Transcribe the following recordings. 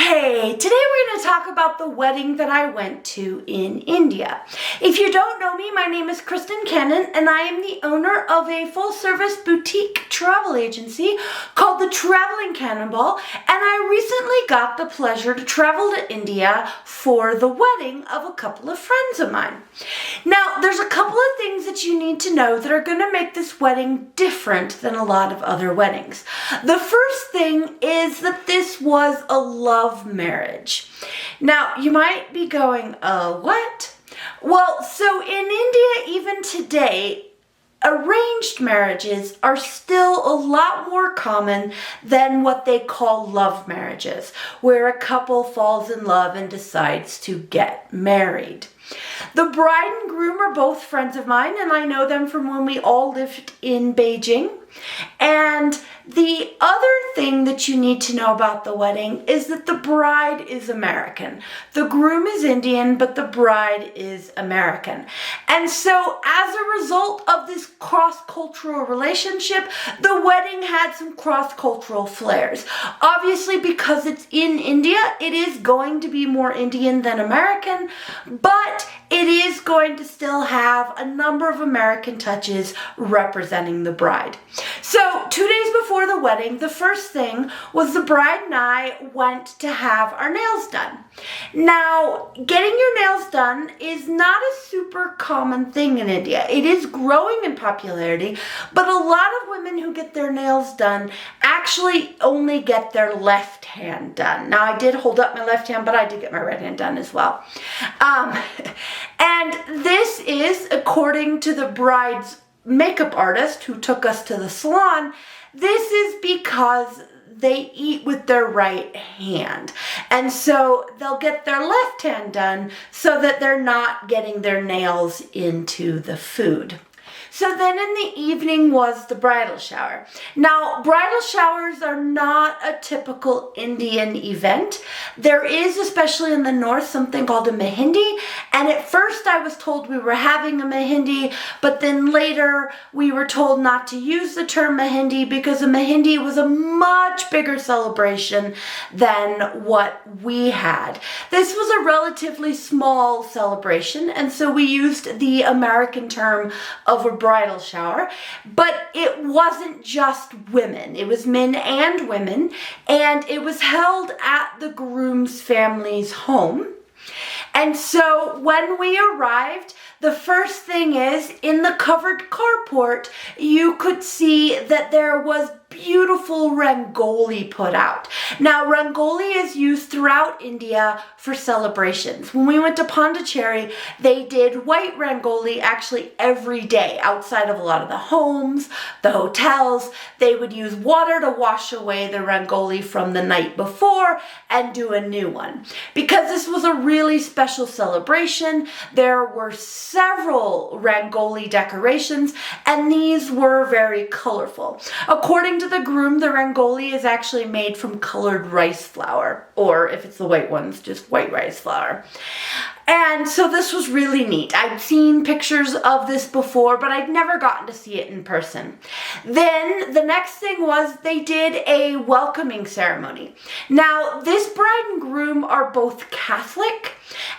Hey, today we're going to talk about the wedding that I went to in India. If you don't know me, my name is Kristen Cannon and I am the owner of a full-service boutique travel agency called the Traveling Cannonball, and I recently got the pleasure to travel to India for the wedding of a couple of friends of mine. Now, there's a couple of things that you need to know that are going to make this wedding different than a lot of other weddings. The first thing is that this was a love marriage. Now, you might be going, what? Well, so in India, even today, arranged marriages are still a lot more common than what they call love marriages, where a couple falls in love and decides to get married. The bride and groom are both friends of mine, and I know them from when we all lived in Beijing. And the other thing that you need to know about the wedding is that the bride is American. The groom is Indian, but the bride is American. And so as a result of this cross-cultural relationship, the wedding had some cross-cultural flares. Obviously, because it's in India, it is going to be more Indian than American, but it is going to still have a number of American touches representing the bride. So 2 days before the wedding, the first thing was the bride and I went to have our nails done. Now, getting your nails done is not a super common thing in India. It is growing in popularity, but a lot of women who get their nails done actually only get their left hand done. Now, I did hold up my left hand, but I did get my right hand done as well. And this is, according to the bride's makeup artist who took us to the salon, this is because they eat with their right hand. And so they'll get their left hand done so that they're not getting their nails into the food. So then in the evening was the bridal shower. Now, bridal showers are not a typical Indian event. There is, especially in the north, something called a mehndi. And at first I was told we were having a mehndi, but then later we were told not to use the term mehndi because a mehndi was a much bigger celebration than what we had. This was a relatively small celebration, and so we used the American term of a bridal shower, but it wasn't just women. It was men and women, and it was held at the groom's family's home. And so when we arrived, the first thing is, in the covered carport, you could see that there was beautiful rangoli put out. Now, rangoli is used throughout India for celebrations. When we went to Pondicherry, they did white rangoli actually every day outside of a lot of the homes, the hotels. They would use water to wash away the rangoli from the night before and do a new one. Because this was a really special celebration, there were several rangoli decorations, and these were very colorful. According to the groom, the rangoli is actually made from colored rice flour, or if it's the white ones, just white rice flour. And so this was really neat. I'd seen pictures of this before, but I'd never gotten to see it in person. Then the next thing was they did a welcoming ceremony. Now, this bride and groom are both Catholic,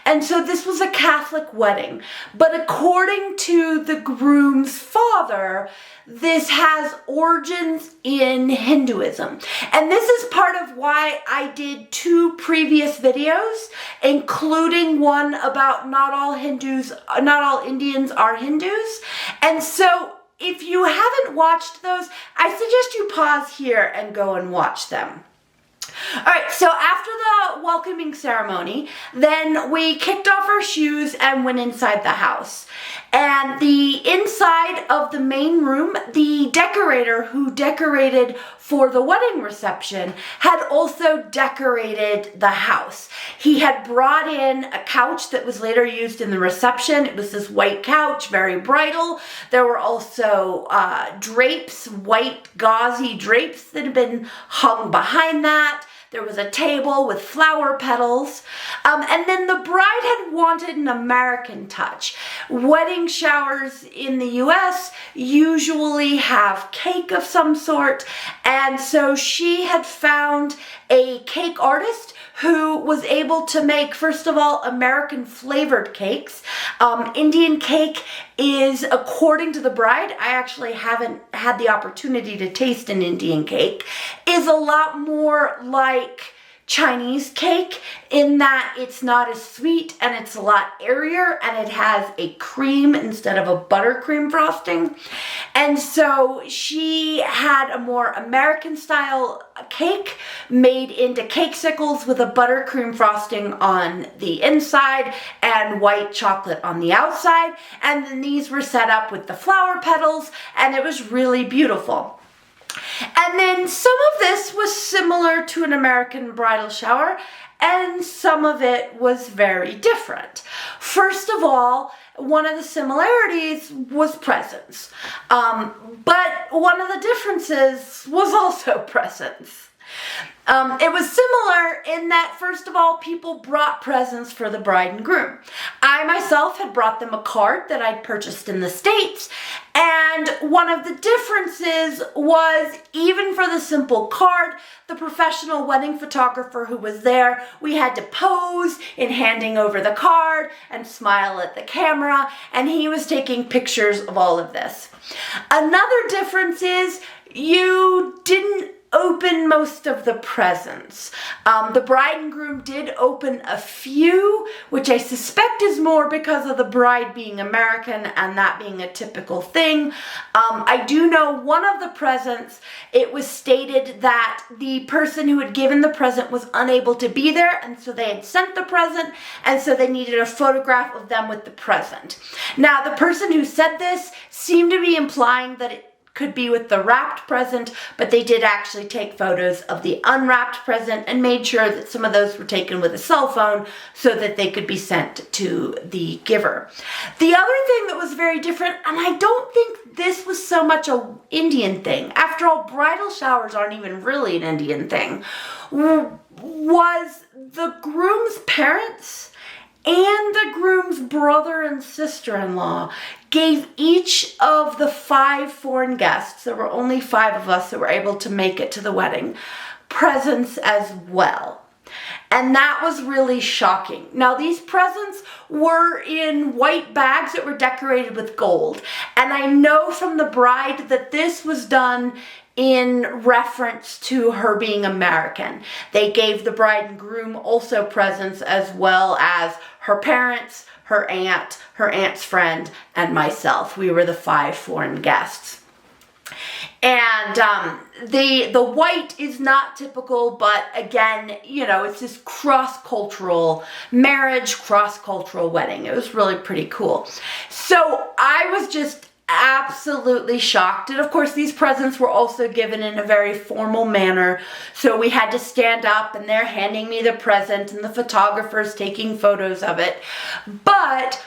and so this was a Catholic wedding. But according to the groom's father, this has origins in Hinduism. And this is part of why I did 2 previous videos, including one about not all Indians are Hindus. And so if you haven't watched those, I suggest you pause here and go and watch them. All right, so after the welcoming ceremony, then we kicked off our shoes and went inside the house. And the inside of the main room, the decorator who decorated for the wedding reception had also decorated the house. He had brought in a couch that was later used in the reception. It was this white couch, very bridal. There were also drapes, white gauzy drapes that had been hung behind that. There was a table with flower petals. And then the bride had wanted an American touch. Wedding showers in the US usually have cake of some sort. And so she had found a cake artist who was able to make, first of all, American flavored cakes. Indian cake is, according to the bride, I actually haven't had the opportunity to taste an Indian cake, is a lot more like Chinese cake in that it's not as sweet and it's a lot airier and it has a cream instead of a buttercream frosting. And so she had a more American style cake made into cakesicles with a buttercream frosting on the inside and white chocolate on the outside. And then these were set up with the flower petals, and it was really beautiful. And then some of this was similar to an American bridal shower, and some of it was very different. First of all, one of the similarities was presents, but one of the differences was also presents. It was similar in that, first of all, people brought presents for the bride and groom. I myself had brought them a card that I'd purchased in the States, and one of the differences was, even for the simple card, the professional wedding photographer who was there, we had to pose in handing over the card and smile at the camera, and he was taking pictures of all of this. Another difference is you didn't open most of the presents. The bride and groom did open a few, which I suspect is more because of the bride being American and that being a typical thing. I do know one of the presents, it was stated that the person who had given the present was unable to be there, and so they had sent the present, and so they needed a photograph of them with the present. Now, the person who said this seemed to be implying that it could be with the wrapped present, but they did actually take photos of the unwrapped present and made sure that some of those were taken with a cell phone so that they could be sent to the giver. The other thing that was very different, and I don't think this was so much an Indian thing, after all, bridal showers aren't even really an Indian thing, was the groom's parents and the groom's brother and sister-in-law gave each of the 5 foreign guests, there were only 5 of us that were able to make it to the wedding, presents as well. And that was really shocking. Now, these presents were in white bags that were decorated with gold. And I know from the bride that this was done in reference to her being American. They gave the bride and groom also presents, as well as her parents, her aunt's friend, and myself. We were the 5 foreign guests. And the white is not typical, but again, you know, it's this cross-cultural marriage, cross-cultural wedding. It was really pretty cool. So I was just absolutely shocked. And of course, these presents were also given in a very formal manner. So we had to stand up and they're handing me the present and the photographer's taking photos of it. But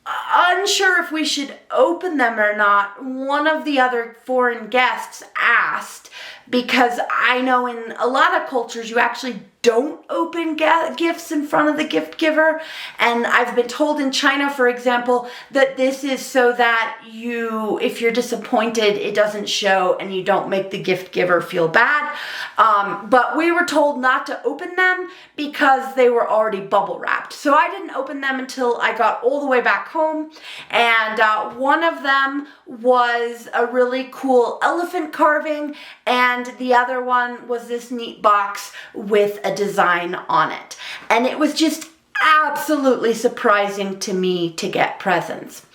unsure if we should open them or not, one of the other foreign guests asked, because I know in a lot of cultures you actually don't open gifts in front of the gift giver. And I've been told in China, for example, that this is so that you, if you're disappointed, it doesn't show and you don't make the gift giver feel bad. But we were told not to open them because they were already bubble wrapped. So I didn't open them until I got all the way back home. And one of them was a really cool elephant carving, and the other one was this neat box with a design on it. And it was just absolutely surprising to me to get presents.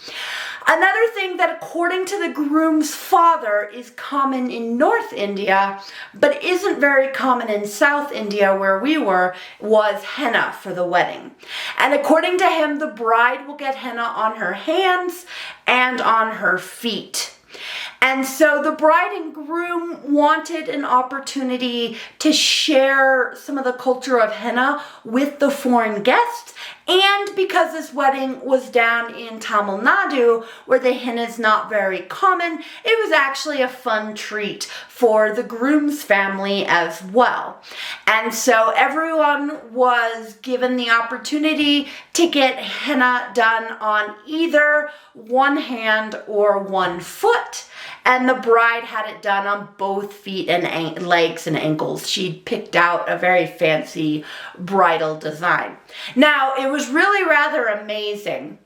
Another thing that, according to the groom's father, is common in North India, but isn't very common in South India where we were, was henna for the wedding. And according to him, the bride will get henna on her hands and on her feet. And so the bride and groom wanted an opportunity to share some of the culture of henna with the foreign guests And because this wedding was down in Tamil-Nadu, where the henna is not very common, it was actually a fun treat for the groom's family as well. And so everyone was given the opportunity to get henna done on either one hand or one foot. And the bride had it done on both feet and legs and ankles. She'd picked out a very fancy bridal design. Now, it was really rather amazing.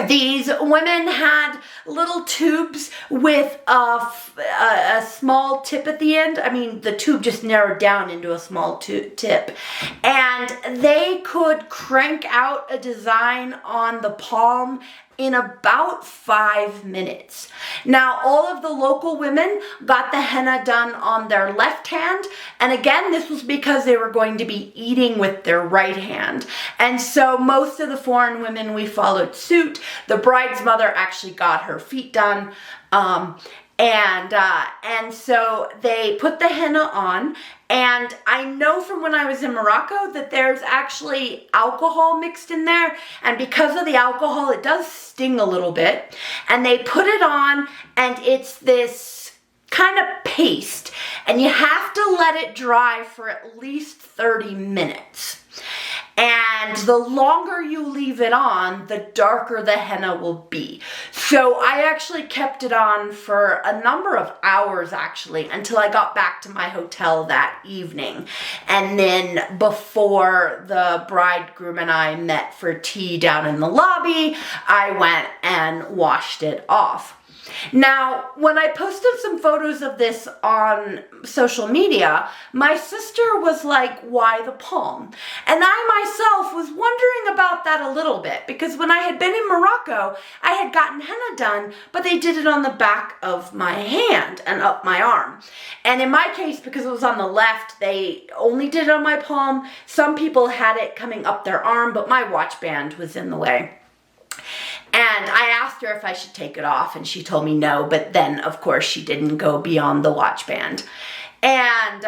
These women had little tubes with a small tip at the end. I mean, the tube just narrowed down into a small tip. And they could crank out a design on the palm in about 5 minutes. Now, all of the local women got the henna done on their left hand. And again, this was because they were going to be eating with their right hand. And so most of the foreign women, we followed suit. The bride's mother actually got her feet done. And so they put the henna on, and I know from when I was in Morocco that there's actually alcohol mixed in there, and because of the alcohol, it does sting a little bit, and they put it on, and it's this kind of paste, and you have to let it dry for at least 30 minutes. And the longer you leave it on, the darker the henna will be. So I actually kept it on for a number of hours, actually, until I got back to my hotel that evening. And then before the bridegroom and I met for tea down in the lobby, I went and washed it off. Now, when I posted some photos of this on social media, my sister was like, why the palm? And I myself was wondering about that a little bit, because when I had been in Morocco, I had gotten henna done, but they did it on the back of my hand and up my arm. And in my case, because it was on the left, they only did it on my palm. Some people had it coming up their arm, but my watch band was in the way. And I asked her if I should take it off, and she told me no, but then, of course, she didn't go beyond the watch band. And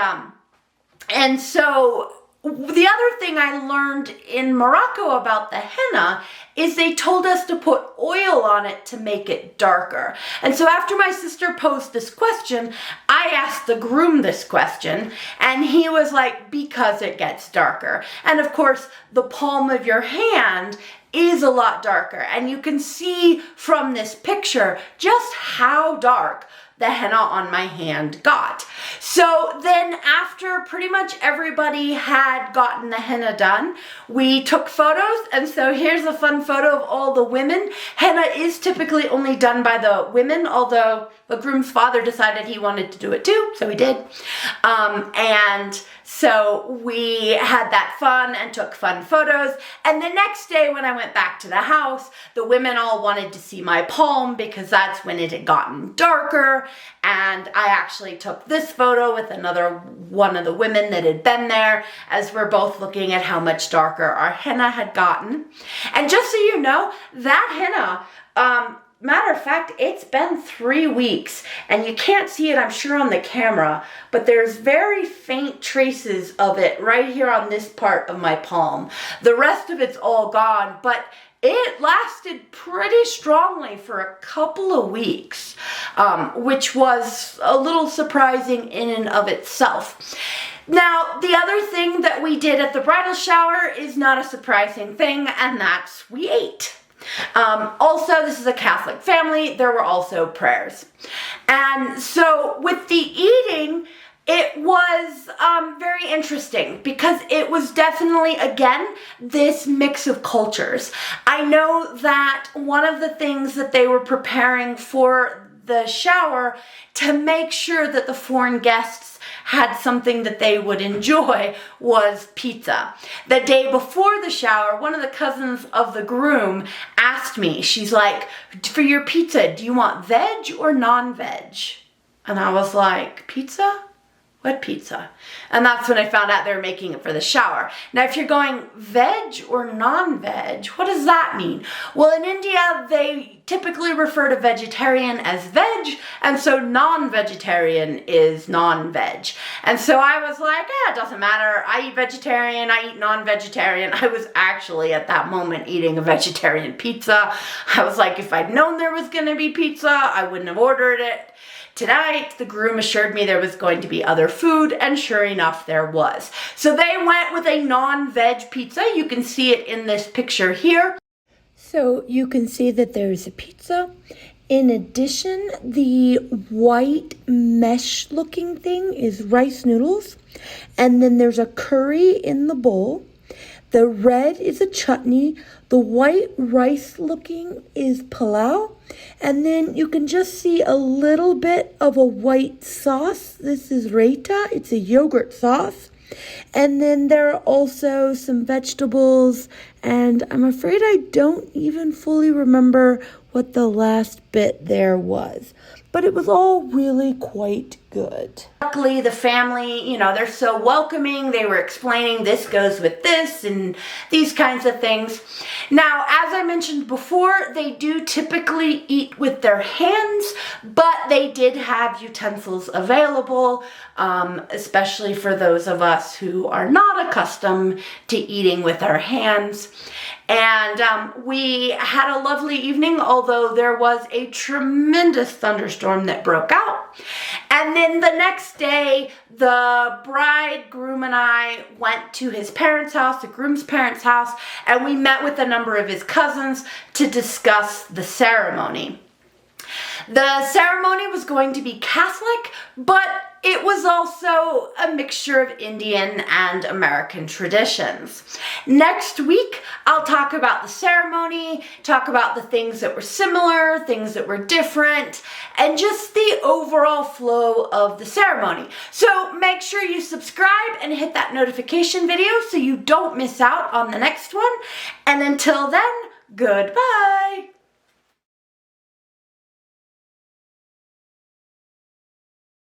so the other thing I learned in Morocco about the henna is they told us to put oil on it to make it darker. And so after my sister posed this question, I asked the groom this question, and he was like, because it gets darker. And of course, the palm of your hand is a lot darker, and you can see from this picture just how dark the henna on my hand got. So then after pretty much everybody had gotten the henna done, we took photos, and so here's a fun photo of all the women. Henna is typically only done by the women, although the groom's father decided he wanted to do it too, so he did. And so we had that fun and took fun photos. And the next day when I went back to the house, the women all wanted to see my palm because that's when it had gotten darker. And I actually took this photo with another one of the women that had been there, as we're both looking at how much darker our henna had gotten. And just so you know, that henna, matter of fact, it's been 3 weeks, and you can't see it, I'm sure, on the camera, but there's very faint traces of it right here on this part of my palm. The rest of it's all gone, but it lasted pretty strongly for a couple of weeks, which was a little surprising in and of itself. Now, the other thing that we did at the bridal shower is not a surprising thing, and that's we ate. Also, this is a Catholic family. There were also prayers. And so with the eating, it was very interesting because it was definitely, again, this mix of cultures. I know that one of the things that they were preparing for the shower to make sure that the foreign guests had something that they would enjoy was pizza. The day before the shower, one of the cousins of the groom asked me, she's like, for your pizza, do you want veg or non-veg? And I was like, pizza? What pizza? And that's when I found out they were making it for the shower. Now, if you're going veg or non-veg, what does that mean? Well, in India, they typically refer to vegetarian as veg, and so non-vegetarian is non-veg. And so I was like, it doesn't matter. I eat vegetarian, I eat non-vegetarian. I was actually at that moment eating a vegetarian pizza. I was like, if I'd known there was gonna be pizza, I wouldn't have ordered it. Tonight, the groom assured me there was going to be other food, and sure enough, there was. So they went with a non-veg pizza. You can see it in this picture here. So you can see that there's a pizza. In addition, the white mesh-looking thing is rice noodles, and then there's a curry in the bowl. The red is a chutney. The white rice-looking is palau. And then you can just see a little bit of a white sauce. This is raita. It's a yogurt sauce. And then there are also some vegetables. And I'm afraid I don't even fully remember what the last bit there was. But it was all really quite good. Luckily, the family, they're so welcoming. They were explaining this goes with this and these kinds of things. Now, as I mentioned before, they do typically eat with their hands, but they did have utensils available, especially for those of us who are not accustomed to eating with our hands. And we had a lovely evening, although there was a tremendous thunderstorm that broke out. And then the next day, the bridegroom and I went to his parents' house, the groom's parents' house, and we met with a number of his cousins to discuss the ceremony. The ceremony was going to be Catholic, but it was also a mixture of Indian and American traditions. Next week, I'll talk about the ceremony, talk about the things that were similar, things that were different, and just the overall flow of the ceremony. So make sure you subscribe and hit that notification video so you don't miss out on the next one. And until then, goodbye.